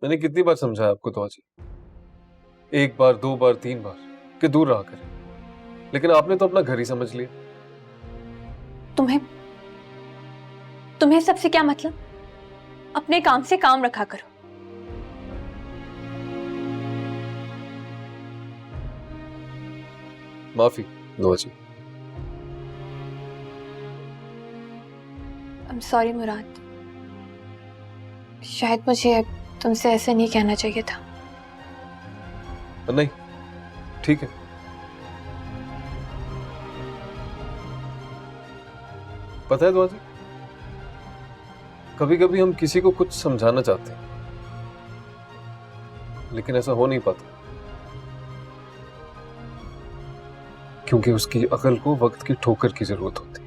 मैंने कितनी बार समझाया आपको तो जी, एक बार, दो बार, तीन बार कि दूर रहा करें, लेकिन आपने तो अपना घर ही समझ लिया। तुम्हें तुम्हें सबसे क्या मतलब? अपने काम से काम रखा करो। माफी दो जी। I'm sorry मुराद, शायद मुझे तुमसे ऐसे नहीं कहना चाहिए था। नहीं, ठीक है। पता है दुआ जी, कभी कभी हम किसी को कुछ समझाना चाहते हैं, लेकिन ऐसा हो नहीं पाता, क्योंकि उसकी अकल को वक्त की ठोकर की जरूरत होती है।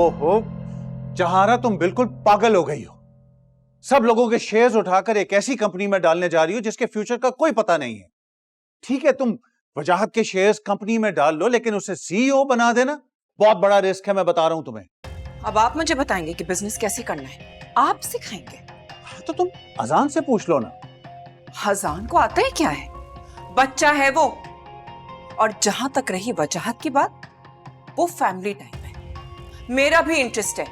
हो जहारा, तुम बिल्कुल पागल हो गई हो। सब लोगों के शेयर्स उठाकर एक ऐसी कंपनी में डालने जा रही हो जिसके फ्यूचर का कोई पता नहीं है। ठीक है, तुम वजाहत के शेयर्स कंपनी में डाल लो, लेकिन उसे सीईओ बना देना बहुत बड़ा रिस्क है, मैं बता रहा हूं तुम्हें। अब आप मुझे बताएंगे कि बिजनेस कैसे करना है, आप सिखाएंगे। तो तुम अजान से पूछ लो ना। अजान को आता है क्या है? बच्चा है वो। और जहां तक रही वजाहत की बात, वो फैमिली टाइम है, मेरा भी इंटरेस्ट है।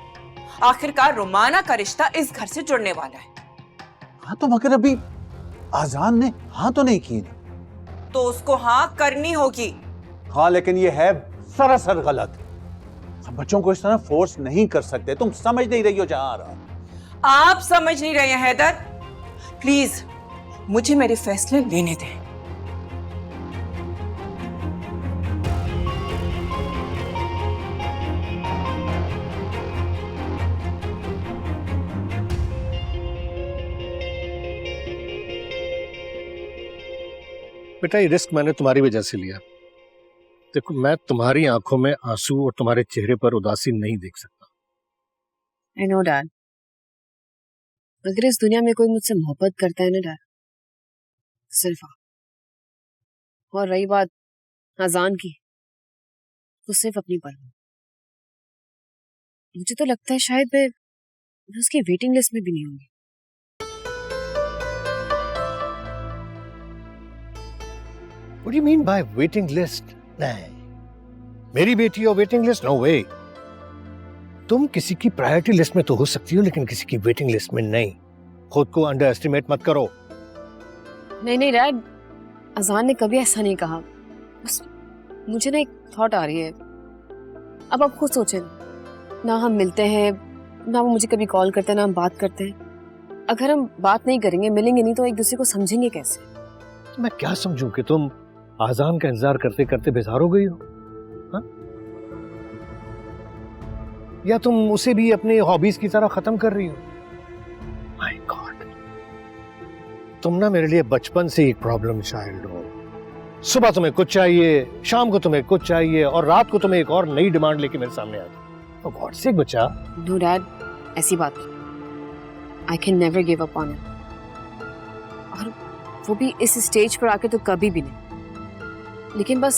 आखिरकार रोमाना का रिश्ता इस घर से जुड़ने वाला है। हाँ तो मगर अभी अजान ने हाँ तो नहीं की ना। तो उसको हाँ करनी होगी। हाँ, लेकिन ये है सरासर गलत। हम बच्चों को इस तरह फोर्स नहीं कर सकते। तुम समझ नहीं रही हो जहां। आप समझ नहीं रहे हैं हैदर। प्लीज मुझे मेरे फैसले लेने दें। बेटा, ये रिस्क मैंने तुम्हारी वजह से लिया। देखो, मैं तुम्हारी आंखों में आंसू और तुम्हारे चेहरे पर उदासी नहीं देख सकता। I know डैड, अगर इस दुनिया में कोई मुझसे मोहब्बत करता है ना डैड, सिर्फ आप। और रही बात अजान की, वो सिर्फ अपनी पर। मुझे तो लगता है शायद मैं उसकी वेटिंग लिस्ट में भी नहीं होंगी। What do you mean by waiting list? नहीं, मेरी बेटी और वेटिंग लिस्ट, नो वे। तुम किसी की प्रायोरिटी लिस्ट में तो हो सकती हो, लेकिन किसी की वेटिंग लिस्ट में नहीं। खुद को अंडर एस्टिमेट मत करो। नहीं नहीं डैड, अजान ने कभी ऐसा नहीं कहा। बस मुझे ना एक थॉट आ रही है। अब आप खुद सोचें ना, हम मिलते हैं ना, वो मुझे कभी कॉल करते हैं ना हम बात करते हैं। अगर हम बात नहीं करेंगे, मिलेंगे नहीं, तो एक दूसरे को समझेंगे कैसे? मैं क्या समझूं कि तुम आजान का इंतजार करते करते बेजार हो गई हो, हा? या तुम उसे भी अपने हॉबीज की तरह खत्म कर रही हो? माय गॉड, तुम ना मेरे लिए बचपन से एक प्रॉब्लम चाइल्ड हो। सुबह तुम्हें कुछ चाहिए, शाम को तुम्हें कुछ चाहिए, और रात को तुम्हें एक और नई डिमांड लेके मेरे सामने आती। फॉर गॉड सेक बच्चा। नो डैड, ऐसी बात नहीं। I can never give up on him, और वो भी इस स्टेज पर आके तो कभी भी नहीं। लेकिन बस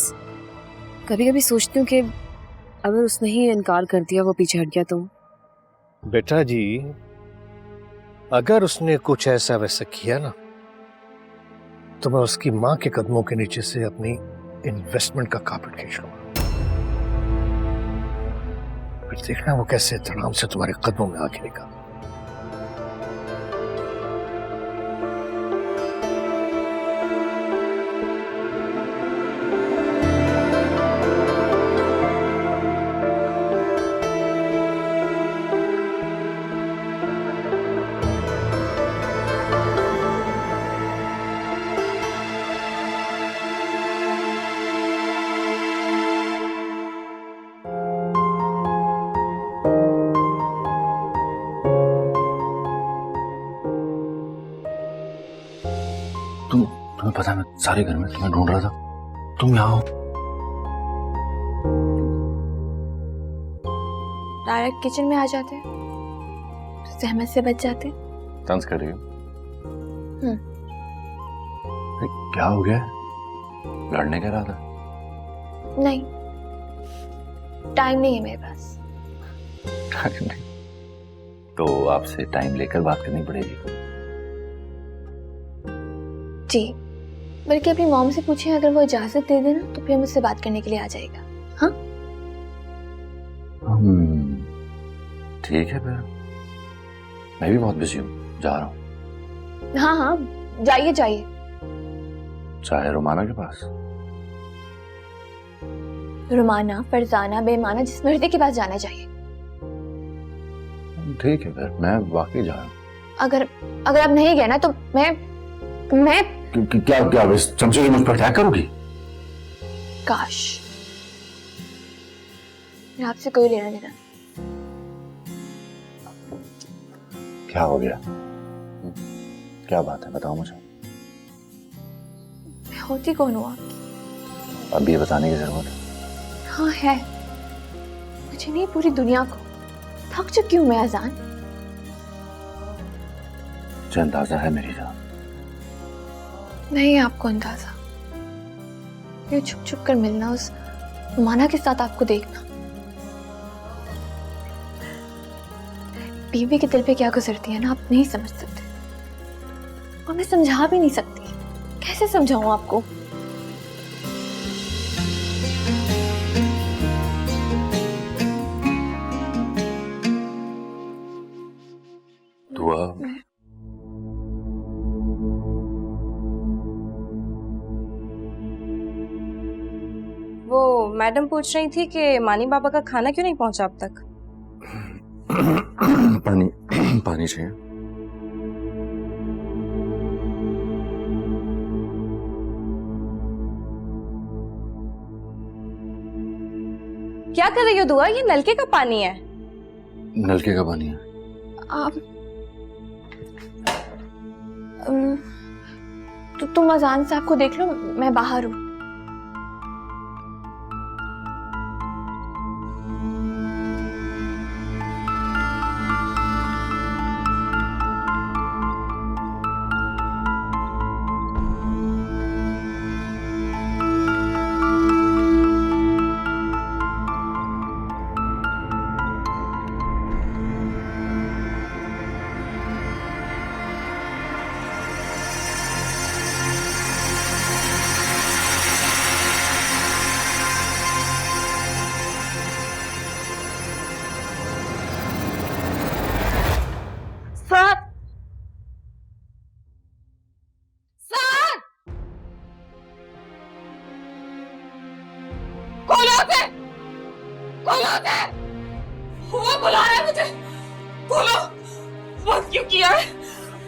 कभी कभी सोचती हूँ कि अगर उसने ही इनकार कर दिया, वो पीछे हट गया तो। बेटा जी, अगर उसने कुछ ऐसा वैसा किया ना, तो मैं उसकी मां के कदमों के नीचे से अपनी इन्वेस्टमेंट का कार्पेट खींच लूंगा। फिर देखना वो कैसे धड़ाम से तुम्हारे कदमों में आ गिरेगा। तुम्हें पता है, मैं सारे घर में तुम्हें ढूंढ रहा था, तुम यहाँ हो। डायरेक्ट किचन में आ जाते, जहमत से बच जाते। तंज कर रही हो? अरे, क्या हो गया? लड़ने का इरादा? नहीं, टाइम नहीं है मेरे पास। टाइम नहीं? तो आपसे टाइम लेकर बात करनी पड़ेगी। जी, बल्कि अपनी मॉम से पूछें, अगर वो इजाजत दे देना तो फिर मुझसे बात करने के लिए आ जाएगा। हाँ, ठीक है, फिर मैं भी बहुत बिजी हूँ, जा रहा हूँ। हाँ हाँ, जाइए जाइए। चाहे रुमाना के पास? रुमाना, फरजाना, बेमाना, जिस मर्दी के पास जाना चाहिए। ठीक है, फिर मैं वाकई जा रहा हूँ। अगर आप नहीं गए ना तो मैं क्या इस चमचे से मुझ पर अटैक करोगी? काश, मेरा आपसे कोई लेना देना। क्या हो गया? क्या बात है, बताओ मुझे। मैं होती कौन हूँ आपकी? अब ये बताने की जरूरत है? हाँ है, मुझे नहीं पूरी दुनिया को। थक चुकी हूँ मैं अजान। मुझे अंदाजा है मेरी जान। नहीं, आपको अंदाजा। ये छुप छुप कर मिलना, उस माना के साथ आपको देखना, बीवी के दिल पे क्या गुजरती है ना, आप नहीं समझ सकते। और मैं समझा भी नहीं सकती। कैसे समझाऊं आपको? दुआ। वो मैडम पूछ रही थी कि मानी बाबा का खाना क्यों नहीं पहुंचा अब तक। पानी पानी चाहिए। क्या कर रही हो दुआ, ये नलके का पानी है। नलके का पानी है? आप तो तुम अजान साहब को देख लो, मैं बाहर हूँ। वो बुला रहा है मुझे। खोलो, बंद क्यों किया है?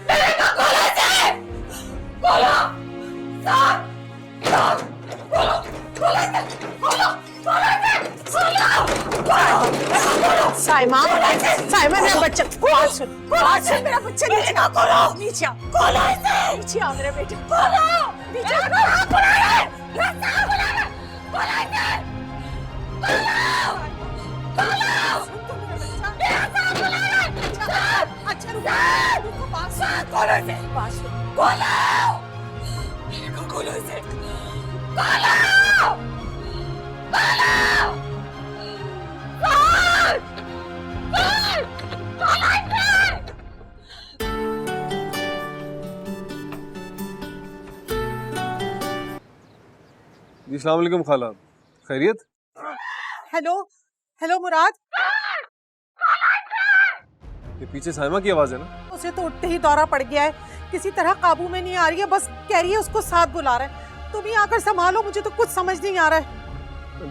मेरे को खोलो इसे। खोलो, साथ, साथ, खोलो, खोलो इसे, खोलो, खोलो इसे, खोलो। साइमा, साइमा मेरा बच्चा, बात सुन, मेरा बच्चा नीचे आ, खोलो, नीचे आ, खोलो इसे, नीचे आ मेरे बेटे, खोलो, नीचे आ, बुला रहा है, रास्ता बुला रहा है, खोलो इसे, खोलो, खोलो। अच्छा रुको, पास खोलो इसे, पास खोलो, मेरे को खोलो इसे, खोलो, खोलो, जी अस्सलाम वालेकुम खाला, खैरियत? हेलो हेलो मुराद, ये पीछे साइमा की आवाज है ना? उसे तो उठते ही दौरा पड़ गया है, किसी तरह काबू में नहीं आ रही है, बस कह रही है उसको साथ बुला रहा है। तुम ही आकर संभालो, मुझे तो कुछ समझ नहीं आ रहा है।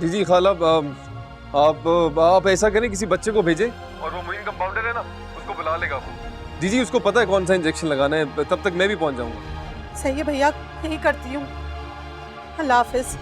जी खाला, आप ऐसा करें, किसी बच्चे को भेजें और वो मुइन कंपाउंडर है ना, उसको बुला लेगा वो। जी उसको पता है कौन सा इंजेक्शन लगाना है, तब तक मैं भी पहुंच जाऊंगा। सही है भैया, यही करती हूँ। अल्लाह हाफिज।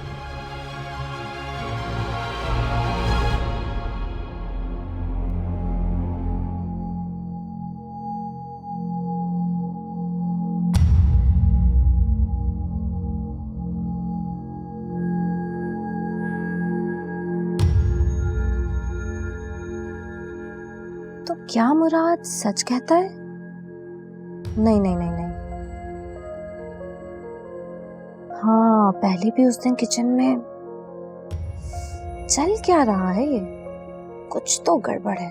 क्या मुराद सच कहता है? नहीं नहीं नहीं नहीं। हाँ, पहले भी उस दिन किचन में चल क्या रहा है ये? कुछ तो गड़बड़ है।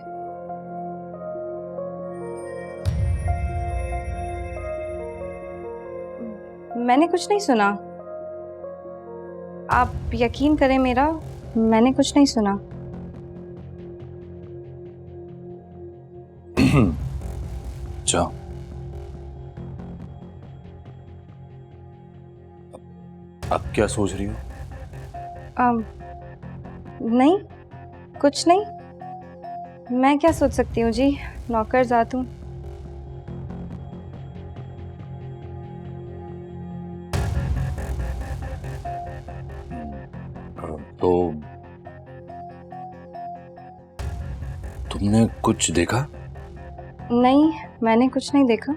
मैंने कुछ नहीं सुना। आप यकीन करें मेरा, मैंने कुछ नहीं सुना। जाओ। अब क्या सोच रही हो? नहीं, कुछ नहीं। मैं क्या सोच सकती हूँ जी, नौकर जात हूँ। तो तुमने कुछ देखा? नहीं, मैंने कुछ नहीं देखा।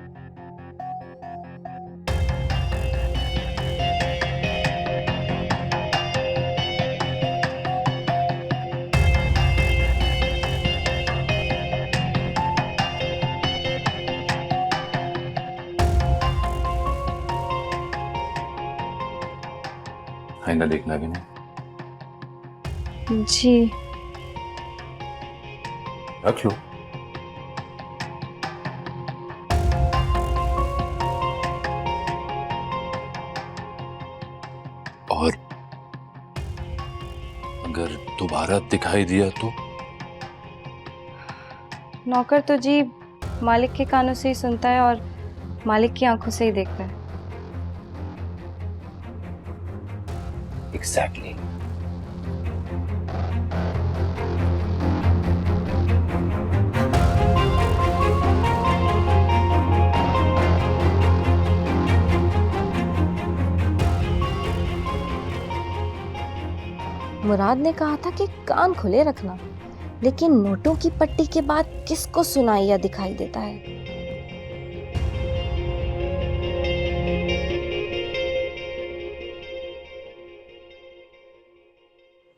आईना देखना भी नहीं। जी। रख लो। और अगर दोबारा दिखाई दिया तो? नौकर तो जी मालिक के कानों से ही सुनता है और मालिक की आंखों से ही देखता है। एग्जैक्टली। मुराद ने कहा था कि कान खुले रखना, लेकिन नोटों की पट्टी के बाद किसको सुनाई या दिखाई देता है?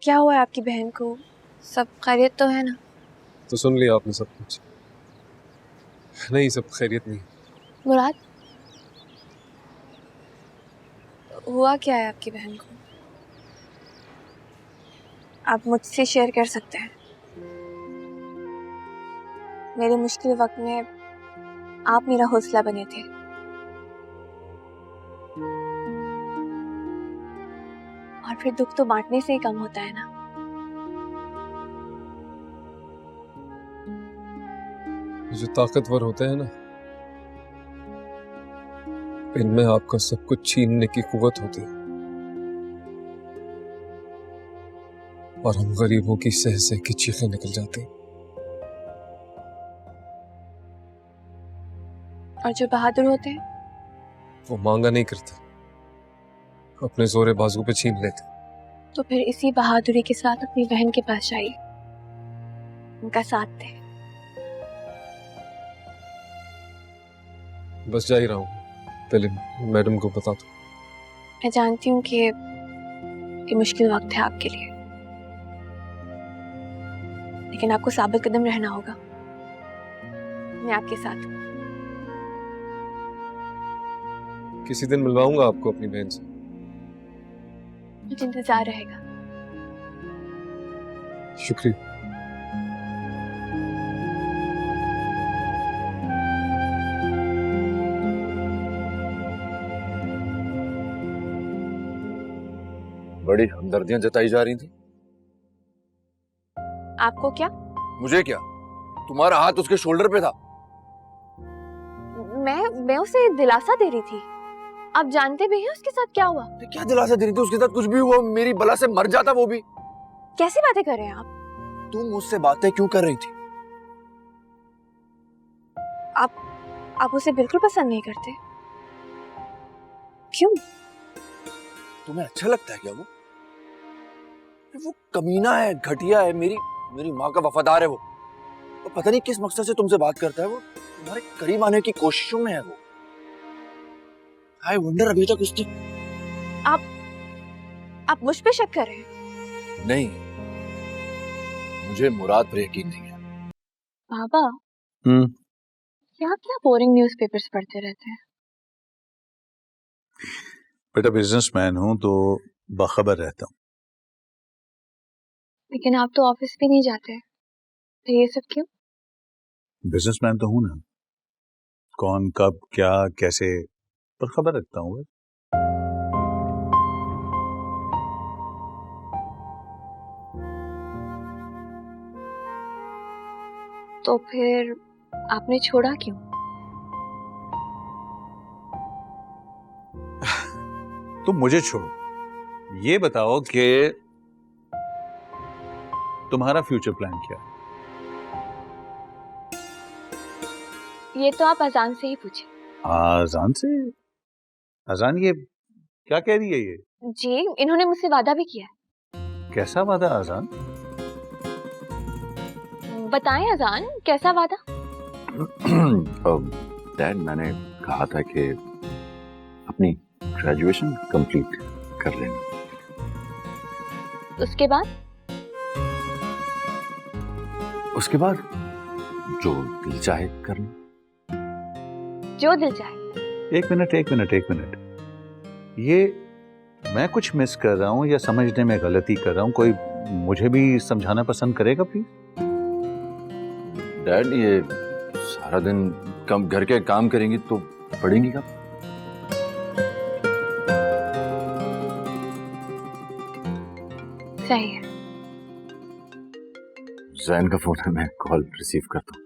क्या हुआ है आपकी बहन को? सब खैरियत तो है ना? तो सुन लिया आपने सब कुछ? नहीं, सब खैरियत नहीं। मुराद, हुआ क्या है आपकी बहन को? आप मुझसे शेयर कर सकते हैं। मेरे मुश्किल वक्त में आप मेरा हौसला बने थे। और फिर दुख तो बांटने से ही कम होता है ना। जो ताकतवर होते हैं ना, इनमें आपका सब कुछ छीनने की कुव्वत होती है, और हम गरीबों की सह सह की चीखें निकल जाती। और जो बहादुर होते हैं वो मांगा नहीं करते, अपने जोरे बाजू पे छीन लेते। तो फिर इसी बहादुरी के साथ अपनी बहन के पास जाइए, उनका साथ दे। बस जा ही रहा हूँ, पहले मैडम को बता दो। मैं जानती हूँ कि ये मुश्किल वक्त है आपके लिए, लेकिन आपको साबित कदम रहना होगा। मैं आपके साथ हूँ। किसी दिन मिलवाऊंगा आपको अपनी बहन से। मुझे इंतजार रहेगा। शुक्रिया। बड़ी हमदर्दियां जताई जा रही थी। आपको क्या? मुझे क्या? तुम्हारा हाथ उसके शोल्डर पे था। मैं उसे दिलासा दे रही थी। आप जानते भी हैं उसके साथ क्या हुआ? क्या दिलासा दे रही थी? उसके साथ कुछ भी हुआ, मेरी बला से मर जाता वो भी। कैसी बातें कर रहे हैं आप? तुम मुझसे बातें क्यों कर रही थी? आप उसे बिल्कुल पसंद नहीं करते। क्यों? तुम्हें अच्छा लगता है क्या वो? वो कमीना है, घटिया है, मेरी माँ का वफादार है वो। पता नहीं किस मकसद से तुमसे बात करता है वो। तुम्हारे करीब आने की कोशिशों में है वो। आई वंडर अभी तक उसने। आप मुझ पे शक कर रहे हैं? नहीं, मुझे मुराद पर यकीन नहीं है। बाबा, क्या क्या बोरिंग न्यूज़पेपर्स पढ़ते रहते हैं? बेटा बिजनेसमैन हूं तो बाखबर रहता हूँ। लेकिन आप तो ऑफिस भी नहीं जाते, तो ये सब क्यों? बिजनेसमैन तो हूं ना, कौन कब क्या कैसे पर खबर रखता हूँ। तो फिर आपने छोड़ा क्यों? तुम मुझे छोड़ो, ये बताओ कि तुम्हारा फ्यूचर प्लान क्या है? ये तो आप अजान से ही पूछे। अजान से? अजान ये क्या कह रही है ये? जी, इन्होंने मुझसे वादा भी किया है। कैसा वादा अजान? बताएं अजान, कैसा वादा? डैड, मैंने कहा था कि अपनी ग्रेजुएशन कंप्लीट कर लेना। उसके बाद? उसके बाद जो दिल चाहे करना। जो दिल चाहे। एक मिनट, ये मैं कुछ मिस कर रहा हूँ या समझने में गलती कर रहा हूँ? कोई मुझे भी समझाना पसंद करेगा प्लीज? डैड, ये सारा दिन कम घर के काम करेंगी तो पढ़ेंगी कब? सही है। जैन का फोन है, मैं कॉल रिसीव करता हूँ।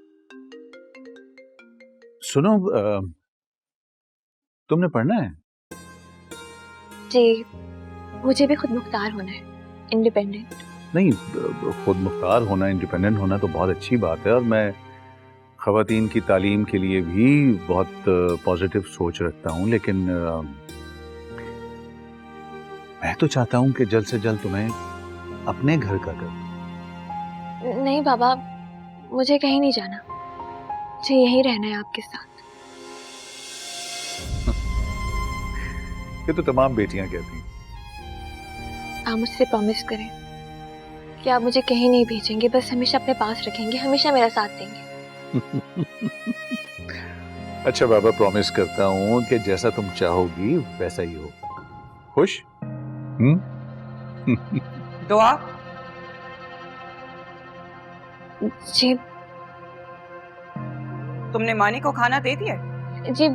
सुनो, तुमने पढ़ना है? जी, मुझे भी खुद मुख्तार होना है, इंडिपेंडेंट। नहीं, खुद मुख्तार होना, इंडिपेंडेंट होना तो बहुत अच्छी बात है, और मैं ख़वातीन की तालीम के लिए भी बहुत पॉजिटिव सोच रखता हूँ, लेकिन मैं तो चाहता हूँ कि जल्द से जल्द तुम्हें अपने घर का कर। नहीं बाबा, मुझे कहीं नहीं जाना, मुझे यहीं रहना है आपके साथ। ये तो तमाम बेटियां कहती हैं। आप मुझसे प्रॉमिस करें कि आप मुझे कहीं नहीं भेजेंगे, बस हमेशा अपने पास रखेंगे, हमेशा मेरा साथ देंगे। अच्छा बाबा, प्रॉमिस करता हूँ कि जैसा तुम चाहोगी वैसा ही हो। खुश? दुआ। जी। तुमने मानी को खाना दे दिया? जी,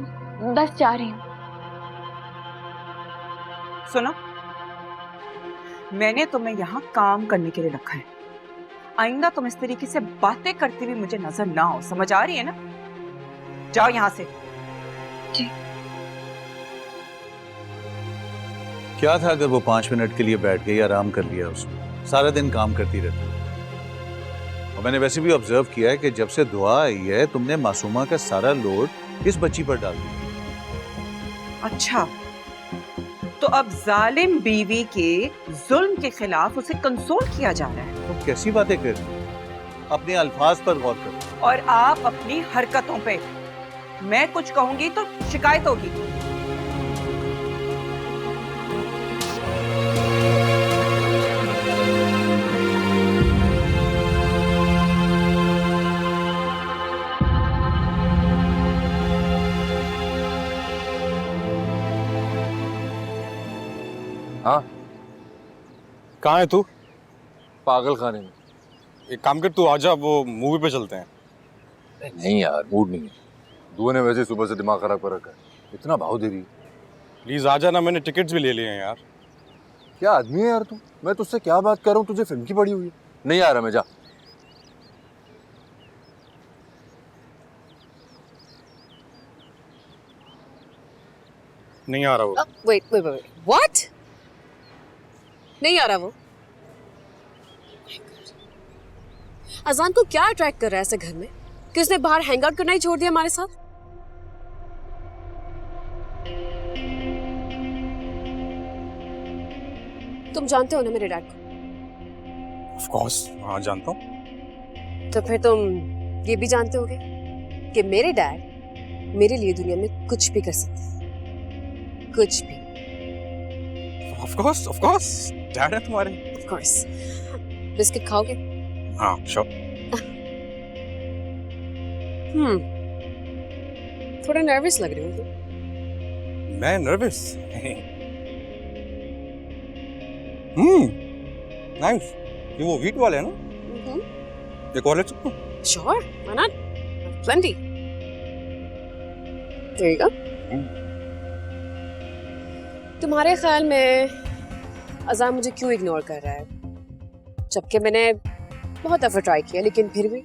बस जा रही हूँ। सुनो, मैंने तुम्हें यहाँ काम करने के लिए रखा है। आइंदा तुम इस तरीके से बातें करती हुई मुझे नजर ना हो, समझ आ रही है ना? जाओ यहाँ से। जी। क्या था अगर वो 5 मिनट के लिए बैठ गई, आराम कर लिया उसने? सारा दिन काम करती रहती है। और मैंने वैसे भी ऑब्जर्व किया है कि जब से दुआ आई है तुमने मासूमा का सारा लोड इस बच्ची पर डाल दिया। अच्छा, तो अब जालिम बीवी के जुल्म के खिलाफ उसे कंसोल किया जा रहा है। तुम कैसी बातें कर रही हो? अपने अल्फाज पर गौर करो। और आप अपनी हरकतों पे। मैं कुछ कहूंगी तो शिकायत होगी। हाँ, कहाँ है तू? पागल खाने में। एक काम कर, तू आजा, वो मूवी पे चलते हैं। नहीं यार, मूड नहीं है। दुआ ने वैसे सुबह से दिमाग खराब कर रखा है, इतना भाव दे रही है। प्लीज आजा ना, मैंने टिकट्स भी ले लिए हैं यार। क्या आदमी है यार तू? मैं तुझसे क्या बात कर रहा हूँ, तुझे फिल्म की पड़ी हुई है। नहीं आ रहा मैं, जा। नहीं आ रहा वो। Wait, what? नहीं आ रहा वो? अजान को क्या अट्रैक्ट कर रहा है ऐसे घर में कि उसने बाहर हैंग आउट करना ही छोड़ दिया हमारे साथ? तुम जानते हो ना मेरे डैड को? ऑफ कोर्स, हाँ जानता हूँ। तो फिर तुम ये भी जानते होगे कि मेरे डैड मेरे लिए दुनिया में कुछ भी कर सकते हैं, कुछ भी। ऑफ कोर्स, डैड है तुम्हारे। Of course. बिस्किट खाओगे? हाँ, श्योर। थोड़ा नर्वस लग रही हो तुम। मैं नर्वस? नाइस। ये वो वीट वाले है ना? एक और ले सकता हूँ? Sure, why not? Plenty. There you go. तुम्हारे ख्याल में अज़ान मुझे क्यों इग्नोर कर रहा है, जबकि मैंने बहुत दफा ट्राई किया लेकिन फिर भी?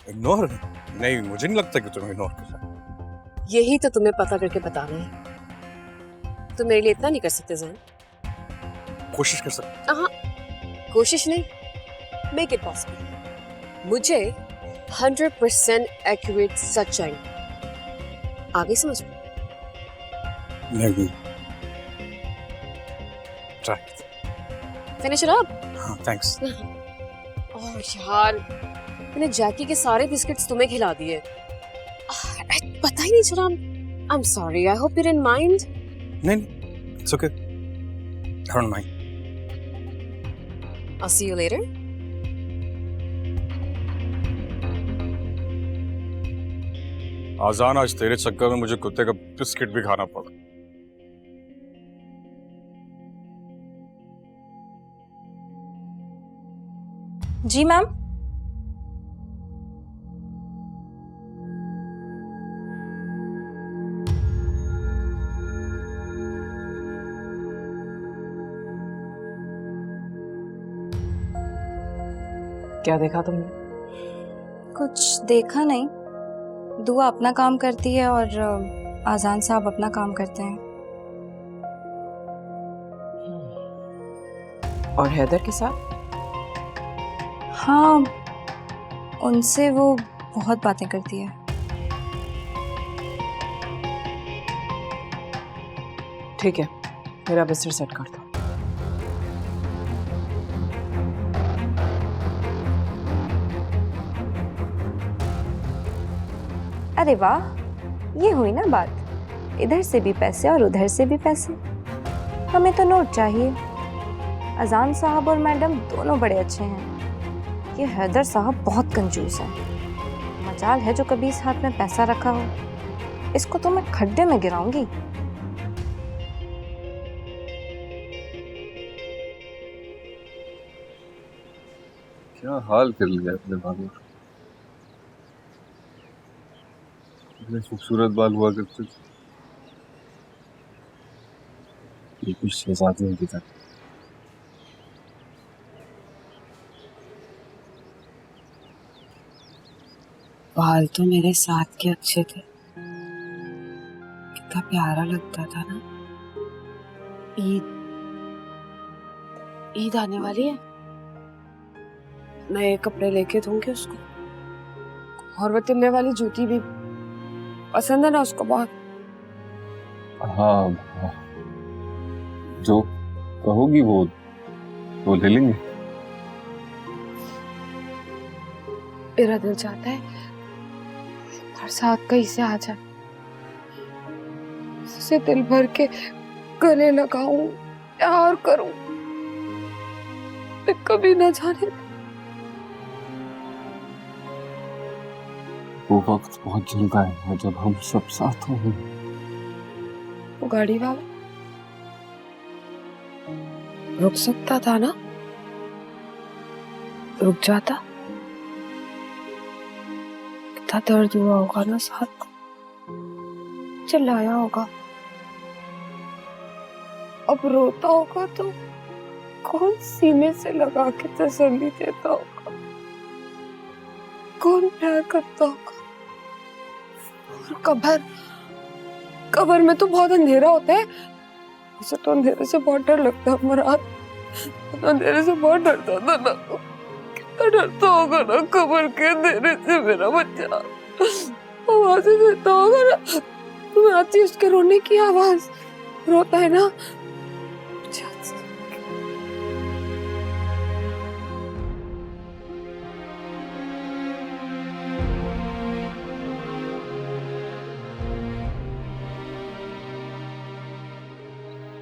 इग्नोर? नहीं, मुझे नहीं लगता कि तुम इग्नोर कर रहे। यही तो तुम्हें पता करके बताना है। तुम मेरे लिए इतना नहीं कर सकते ज़ान? कोशिश कर सकते। हाँ, कोशिश नहीं, मेक इट पॉसिबल। मुझे 100% एक्यूरेट सच चाहिए। आगे समझ में? नहीं। ट्राई। Finish it up. हाँ, थैंक्स। ओह यार, मैंने जैकी के सारे बिस्किट्स तुम्हें खिला दिए। पता ही नहीं चला। I am sorry, I hope you didn't mind. नहीं, it's okay. I don't mind. I'll see you later. आजान, आज तेरे चक्कर में मुझे कुत्ते का बिस्किट भी खाना पड़ा। जी मैम। क्या देखा तुमने? कुछ देखा नहीं। दुआ अपना काम करती है और आजान साहब अपना काम करते हैं। और हैदर के साथ? हाँ, उनसे वो बहुत बातें करती है। ठीक है, मेरा बिस्तर सेट कर दो। अरे वाह, ये हुई ना बात। इधर से भी पैसे और उधर से भी पैसे। हमें तो नोट चाहिए। अजान साहब और मैडम दोनों बड़े अच्छे हैं। ये हैदर साहब बहुत कंजूस है। मजाल है जो कभी इस हाथ में पैसा रखा हो। इसको तो मैं खड्डे में गिराऊंगी। क्या हाल कर लिया अपने बालों का। इतने खूबसूरत बाल हुआ करते थे, ये कुछ शहजादियों की तरह। बाल तो मेरे साथ के अच्छे थे, कितना प्यारा लगता था ना। ईद आने वाली है, नए कपड़े लेके दूंगी उसको। और वो तिलने वाली जूती भी पसंद है ना उसको बहुत। हाँ, जो कहोगी वो ले लेंगे। मेरा दिल चाहता है बरसात कहीं से आ जाए, उसे दिल भर के गले लगाऊं, प्यार करूं। कभी न जाने वो वक्त बहुत जल्द आएगा जब हम सब साथ होंगे। वो गाड़ी वाला रुक सकता था ना, रुक जाता। कितना दर्द हुआ होगा ना साथ, चिल्लाया होगा। अब रोता होगा तो कौन सीने से लगा के तसल्ली देता होगा, कौन प्यार करता होगा। और कब्र में तो बहुत अंधेरा होता है। उसे तो अंधेरे से बहुत डर लगता है। मुराद अंधेरे से बहुत डरता था ना, कितना डरता होगा ना कब्र के अंधेरे से मेरा बच्चा। आवाज देता होगा ना, तुम्हें आती है उसके रोने की आवाज। रोता है ना,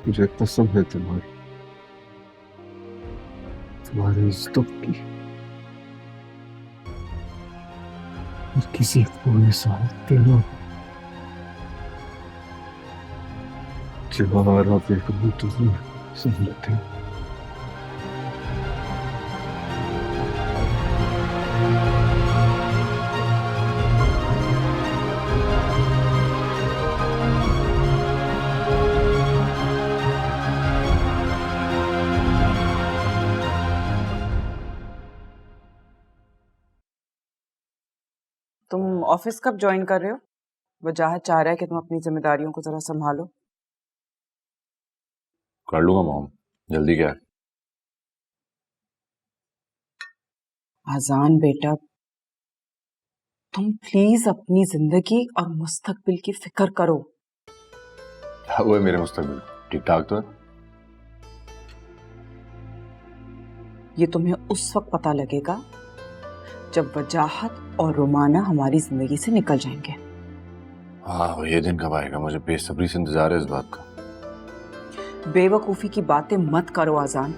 मुझे कसम है तुम्हारी इज्जतों की। किसी पूरे साल तेरा जवाहरा पे कबूतर सही थे। तुम ऑफिस कब ज्वाइन कर रहे हो? वजाहत चाह रहा है कि तुम अपनी जिम्मेदारियों को जरा संभालो। कर लूंगा मॉम, जल्दी क्या है? आजान बेटा, तुम प्लीज अपनी जिंदगी और मुस्तकबिल की फिक्र करो। क्या हुआ है मेरे मुस्तकबिल? ठीक ठाक तो है। ये तुम्हें उस वक्त पता लगेगा जब वजाहत और रोमाना हमारी जिंदगी से निकल जाएंगे। हाँ, ये दिन कब आएगा? मुझे बेसब्री से इंतजार है इस बात का। बेवकूफी की बातें मत करो आजान,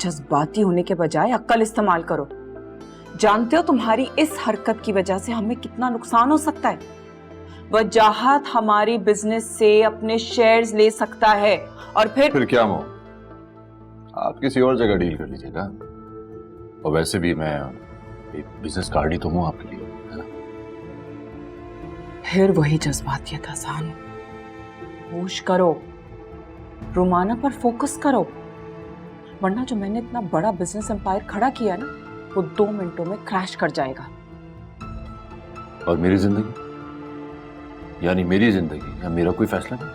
जज्बाती होने के बजाय अक्ल इस्तेमाल करो। जानते हो तुम्हारी इस हरकत की वजह से हमें कितना नुकसान हो सकता है। वजाहत हमारी बिजनेस से अपने शेयर्स ले सकता है और फिर क्या मॉम, आप किसी और जगह डील कर लीजिएगा। और वैसे भी मैं एक बिजनेस कार्ड ही तो हूँ आपके लिए, है ना? फिर वही जज्बातियत आसान। होश करो, रोमाना पर फोकस करो, वरना जो मैंने इतना बड़ा बिजनेस एम्पायर खड़ा किया ना, वो 2 मिनटों में क्रैश कर जाएगा। और मेरी जिंदगी, यानी मेरी जिंदगी या मेरा कोई फैसला नहीं?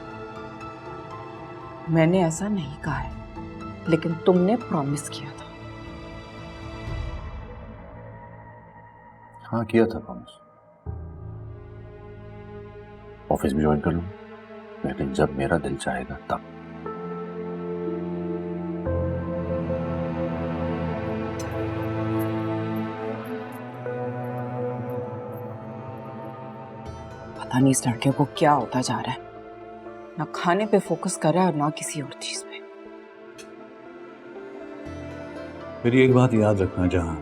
मैंने ऐसा नहीं कहा है, लेकिन तुमने प्रॉमिस किया था। हाँ, किया था प्रॉमिस। ऑफिस भी ज्वाइन कर लूँ, लेकिन जब मेरा दिल चाहेगा तब। पता नहीं इस लड़के को क्या होता जा रहा है, ना खाने पे फोकस कर रहा है और ना किसी और चीज पे। मेरी एक बात याद रखना, जहां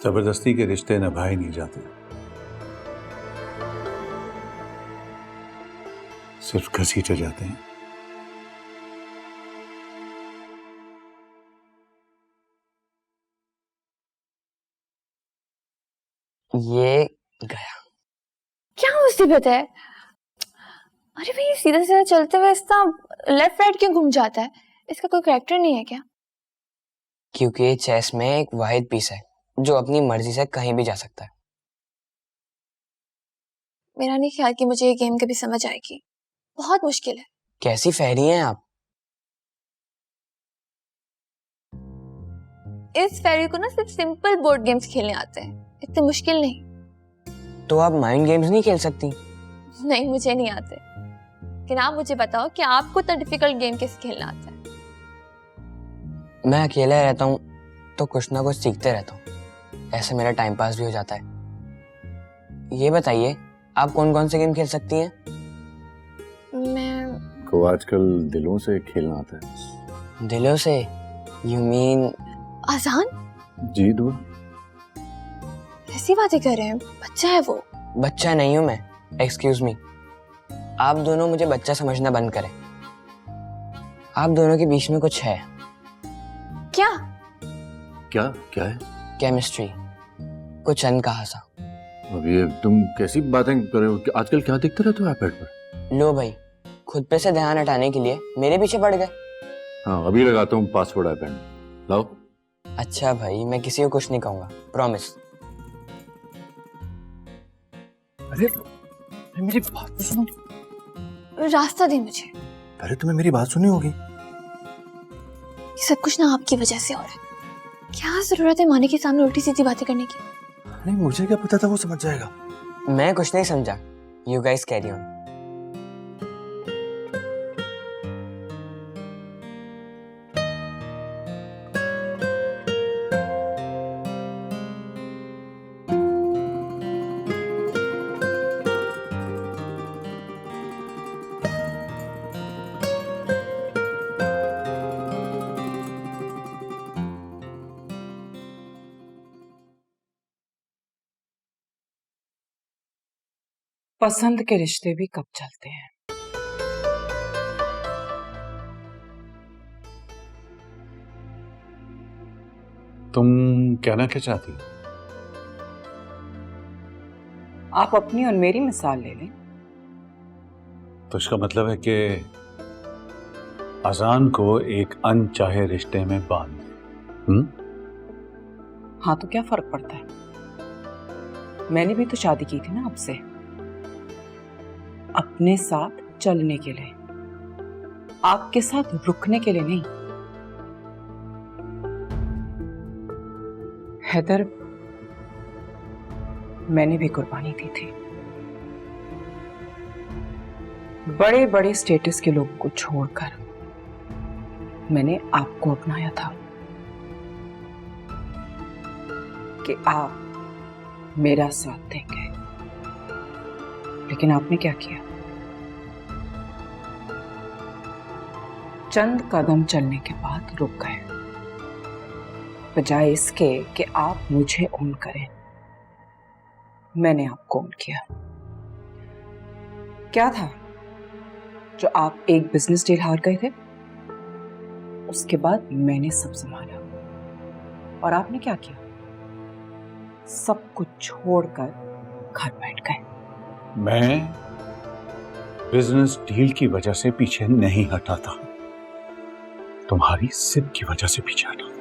जबरदस्ती के रिश्ते निभाए नहीं जाते, सिर्फ घसीटे जाते हैं। ये गया। क्या मुसीबत है? अरे भाई, सीधा सीधा चलते हुए इसका लेफ्ट राइट क्यों घूम जाता है? इसका कोई कैरेक्टर नहीं है क्या? क्योंकि ये चेस में एक वाहिद पीस है जो अपनी मर्जी से कहीं भी जा सकता है। मेरा नहीं ख्याल कि मुझे ये गेम कभी समझ आएगी, बहुत मुश्किल है। कैसी फहरी हैं आप? इस फेरी को ना सिर्फ सिंपल बोर्ड गेम्स खेलने आते हैं, इतने मुश्किल नहीं। तो आप माइंड गेम्स नहीं खेल सकती? नहीं, मुझे नहीं आते। लेकिन आप मुझे बताओ कि आपको इतना डिफिकल्ट गेम कैसे खेलना आता है? मैं अकेला रहता हूँ तो कुछ ना कुछ सीखते रहता हूँ, ऐसे मेरा टाइम पास भी हो जाता है। ये बताइए, आप कौन कौन से गेम खेल सकती हैं? मैं को आजकल दिलों से खेलना आता है। दिलों से? You mean आजान? जी दुआ। ऐसी बातें कर रहे हैं, बच्चा है वो। बच्चा नहीं हूं मैं, एक्सक्यूज मी। आप दोनों मुझे बच्चा समझना बंद करें। आप दोनों के बीच में कुछ है। क्या? क्या क्या है? केमिस्ट्री, कुछ अनकहा सा। अब ये तुम कैसी बातें कर रहे हो? आजकल क्या देखते रहते हो आईपैड पर? लो भाई, खुद पे से ध्यान हटाने के लिए मेरे पीछे पड़ गए। हाँ, अभी लगाता हूँ पासवर्ड आईपैड में। लाओ। अच्छा भाई, मैं किसी को कुछ नहीं कहूंगा, प्रॉमिस। अरे मेरी बात तो सुनो। रास्ता दे मुझे। पहले तुम्हें मेरी बात सुनी होगी। ये सब कुछ ना आपकी वजह से हो रहा है। क्या जरूरत है माने के सामने उल्टी सीधी बातें करने की? नहीं, मुझे क्या पता था वो समझ जाएगा। मैं कुछ नहीं समझा। You guys carry on. पसंद के रिश्ते भी कब चलते हैं। तुम कहना क्या चाहती हो? आप अपनी और मेरी मिसाल ले लें। तो इसका मतलब है कि अजान को एक अनचाहे रिश्ते में बांध दें। हाँ, तो क्या फर्क पड़ता है? मैंने भी तो शादी की थी ना आपसे, अपने साथ चलने के लिए, आपके साथ रुकने के लिए नहीं। हैदर, मैंने भी कुर्बानी दी थी। बड़े बड़े स्टेटस के लोगों को छोड़कर मैंने आपको अपनाया था कि आप मेरा साथ देंगे, लेकिन आपने क्या किया? चंद कदम चलने के बाद रुक गए, बजाय इसके कि आप मुझे ऑन करें। मैंने आपको ऑन किया। क्या था जो आप एक बिजनेस डील हार गए थे, उसके बाद मैंने सब संभाला, और आपने क्या किया? सब कुछ छोड़कर घर बैठ गए। मैं बिजनेस डील की वजह से पीछे नहीं हटा था, तुम्हारी जिद की वजह से पीछे हटा था।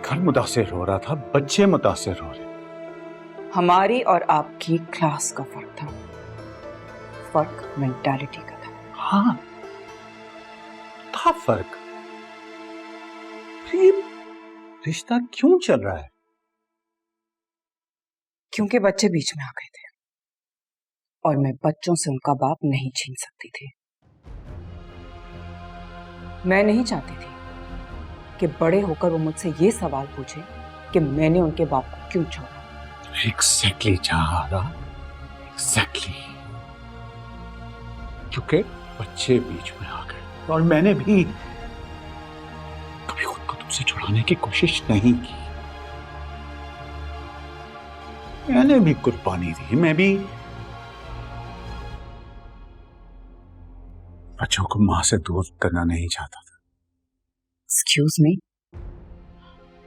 घर मुतासिर हो रहा था, बच्चे मुतासिर हो रहे। हमारी और आपकी क्लास का फर्क था, फर्क मेंटालिटी का था। हाँ, था फर्क। ये रिश्ता क्यों चल रहा है? क्योंकि बच्चे बीच में आ गए थे और मैं बच्चों से उनका बाप नहीं छीन सकती थी। मैं नहीं चाहती थी कि बड़े होकर वो मुझसे ये सवाल पूछे कि मैंने उनके बाप को क्यों छोड़ा। Exactly जहारा, exactly. क्योंकि बच्चे बीच में आ गए और मैंने भी कभी खुद को तुमसे छुड़ाने की कोशिश नहीं की। मैंने भी कुर्बानी दी, मैं भी बच्चों को मां से दूर करना नहीं चाहता था। एक्सक्यूज मी,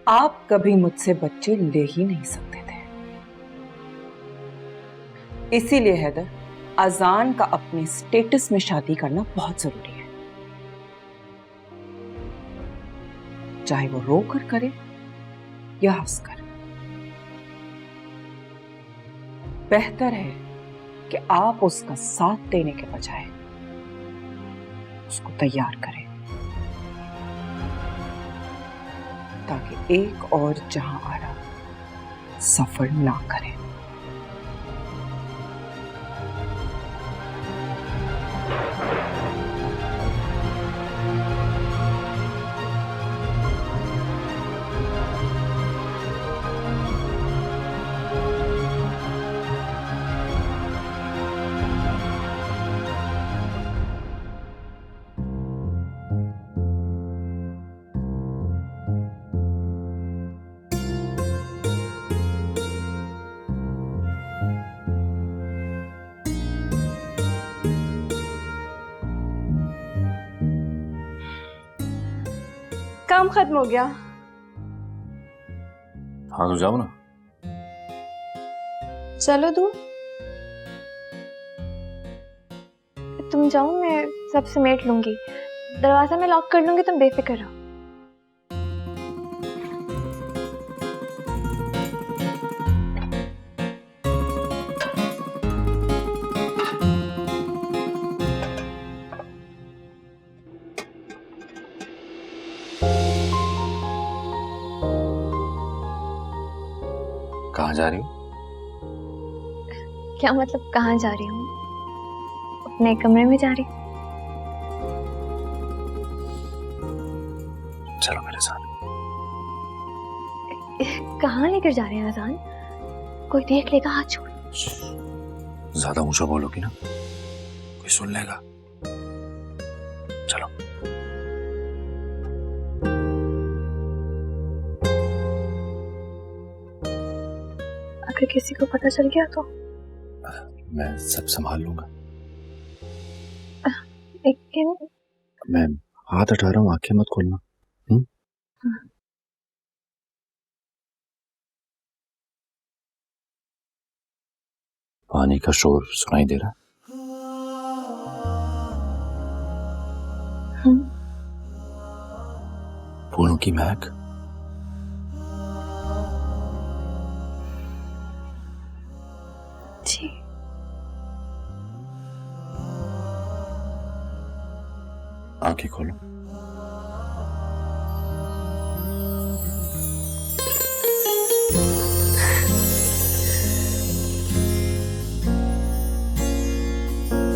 आप कभी मुझसे बच्चे ले ही नहीं सकते थे। इसीलिए हैदर, अजान का अपने स्टेटस में शादी करना बहुत जरूरी है, चाहे वो रो कर करे या हंसकर। बेहतर है कि आप उसका साथ देने के बजाय उसको तैयार करें, ताकि एक और जहां आरा सफर ना करे। काम खत्म हो गया। हाँ तो जाओ ना। चलो दूर। तुम जाओ, मैं सब समेट लूंगी। दरवाजा मैं लॉक कर लूंगी, तुम बेफिक्र रहो। कहाँ जा रही हो? क्या मतलब कहाँ जा रही हूँ? अपने कमरे में जा रही हूँ। चलो मेरे साथ। कहाँ लेकर जा रहे हैं अजान? कोई देख लेगा, हाथ छोड़। ज्यादा ऊंचा बोलोगी ना, कोई सुन लेगा। चलो। अगर किसी को पता चल गया तो? मैं सब संभाल लूंगा। लेकिन मैं हाथ हटा रहा हूँ, आंखें मत खोलना। पानी का शोर सुनाई दे रहा? फूलों की महक? जी। आंखें खोलो।